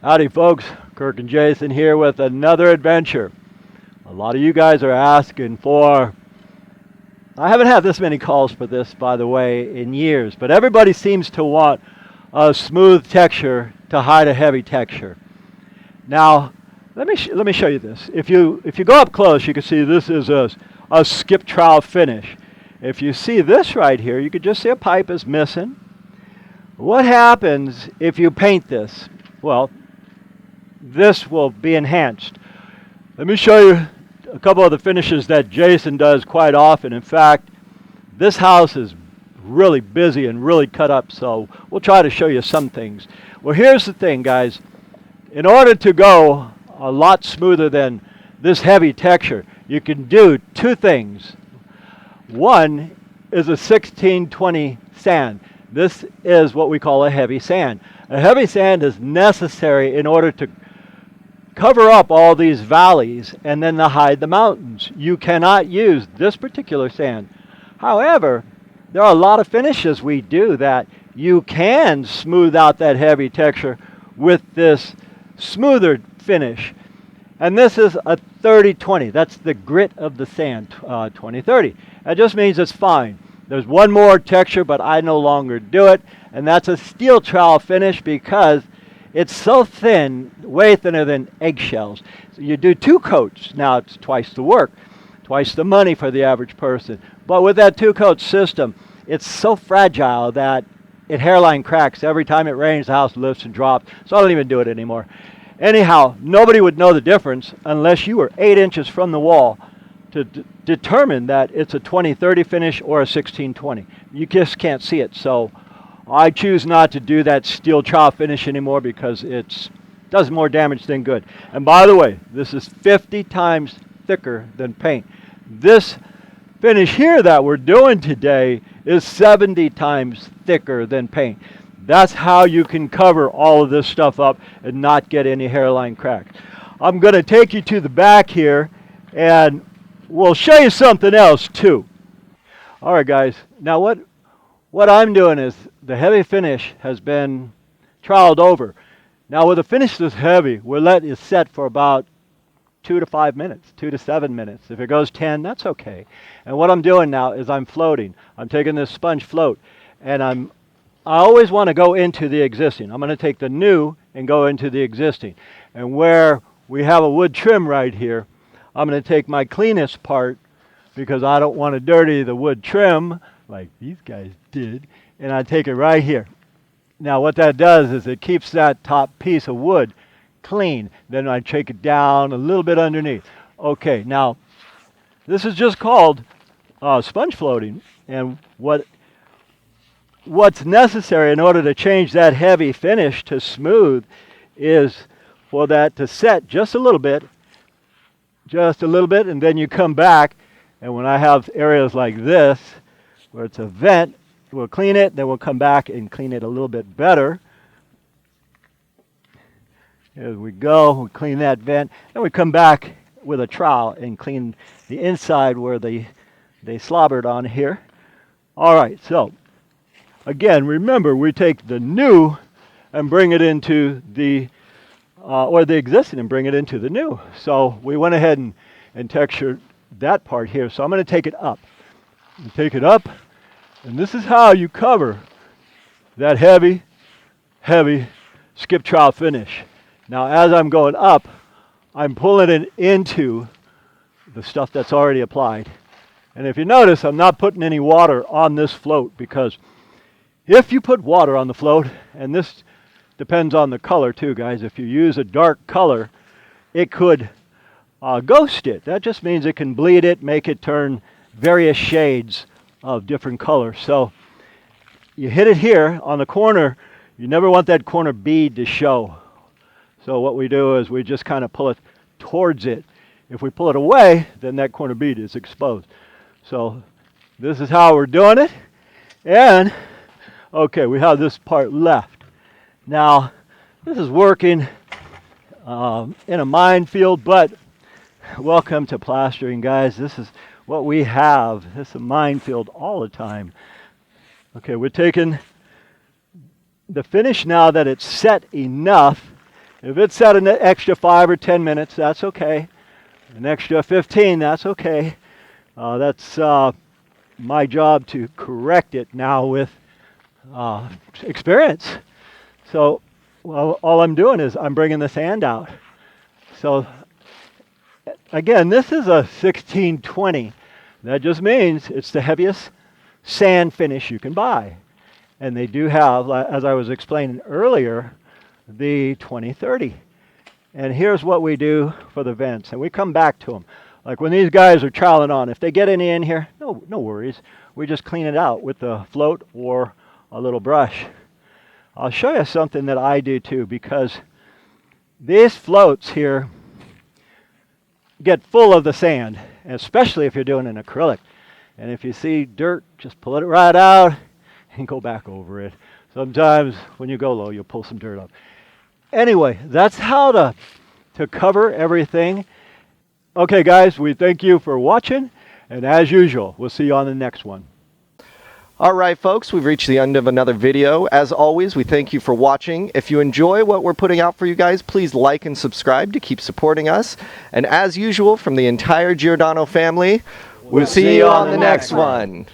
Howdy folks, Kirk and Jason here with another adventure. A lot of you guys are asking for, I haven't had this many calls for this by the way in years, but everybody seems to want a smooth texture to hide a heavy texture. Now, let me show you this. If you go up close, you can see this is a skip trowel finish. If you see this right here, you can just see a pipe is missing. What happens if you paint this? Well, this will be enhanced. Let me show you a couple of the finishes that Jason does quite often. In fact, this house is really busy and really cut up, so we'll try to show you some things. Well, here's the thing, guys. In order to go a lot smoother than this heavy texture, you can do two things. One is a 1620 sand. This is what we call a heavy sand. A heavy sand is necessary in order to cover up all these valleys and then to hide the mountains. You cannot use this particular sand. However, there are a lot of finishes we do that you can smooth out that heavy texture with this smoother finish. And this is a 30-20. That's the grit of the sand, 20-30. That just means it's fine. There's one more texture, but I no longer do it, and that's a steel trowel finish because it's so thin, way thinner than eggshells. So you do two coats. Now it's twice the work, twice the money for the average person. But with that two-coat system, it's so fragile that it hairline cracks. Every time it rains, the house lifts and drops. So I don't even do it anymore. Anyhow, nobody would know the difference unless you were 8 inches from the wall to determine that it's a 20-30 finish or a 16-20. You just can't see it. So I choose not to do that steel trowel finish anymore because it does more damage than good. And by the way, this is 50 times thicker than paint. This finish here that we're doing today is 70 times thicker than paint. That's how you can cover all of this stuff up and not get any hairline cracks. I'm going to take you to the back here and we'll show you something else too. All right, guys. Now what I'm doing is the heavy finish has been troweled over. Now with a finish this heavy, we're letting it set for about 2 to 5 minutes, 2 to 7 minutes. If it goes 10, that's okay. And what I'm doing now is I'm floating. I'm taking this sponge float and I always want to go into the existing. I'm going to take the new and go into the existing. And where we have a wood trim right here, I'm going to take my cleanest part because I don't want to dirty the wood trim like these guys did, and I take it right here. Now what that does is it keeps that top piece of wood clean. Then I take it down a little bit underneath. Okay, now this is just called sponge floating, and what's necessary in order to change that heavy finish to smooth is for that to set just a little bit, and then you come back, and when I have areas like this where it's a vent, we'll clean it, then we'll come back and clean it a little bit better. Here we go, we clean that vent, and we come back with a trowel and clean the inside where they slobbered on here. All right, so again, remember we take the new and bring it into the or the existing and bring it into the new. So we went ahead and textured that part here. So I'm going to take it up. Take it up, and this is how you cover that heavy skip trowel finish. Now as I'm going up, I'm pulling it into the stuff that's already applied. And if you notice, I'm not putting any water on this float because if you put water on the float, and this depends on the color too, guys. If you use a dark color, it could ghost it. That just means it can bleed it, make it turn various shades of different colors. So you hit it here on the corner. You never want that corner bead to show. So what we do is we just kind of pull it towards it. If we pull it away, then that corner bead is exposed. So this is how we're doing it. And okay, we have this part left. Now this is working in a minefield, but welcome to plastering, guys. This is what we have. It's a minefield all the time. Okay, we're taking the finish now that it's set enough, If it's set an extra 5 or 10 minutes, that's okay. An extra 15, that's okay. That's my job to correct it now with experience. So, well, all I'm doing is I'm bringing the sand out. So, again, this is a 1620. That just means it's the heaviest sand finish you can buy. And they do have, as I was explaining earlier, the 2030. And here's what we do for the vents, and we come back to them. Like when these guys are troweling on, if they get any in here, no worries. We just clean it out with the float or a little brush. I'll show you something that I do too, because these floats here get full of the sand, especially if you're doing an acrylic. And if you see dirt, just pull it right out and go back over it. Sometimes when you go low, you'll pull some dirt up. Anyway, that's how to cover everything. Okay, guys, we thank you for watching. And as usual, we'll see you on the next one. All right, folks, we've reached the end of another video. As always, we thank you for watching. If you enjoy what we're putting out for you guys, please like and subscribe to keep supporting us. And as usual, from the entire Giordano family, we'll see you on the next one.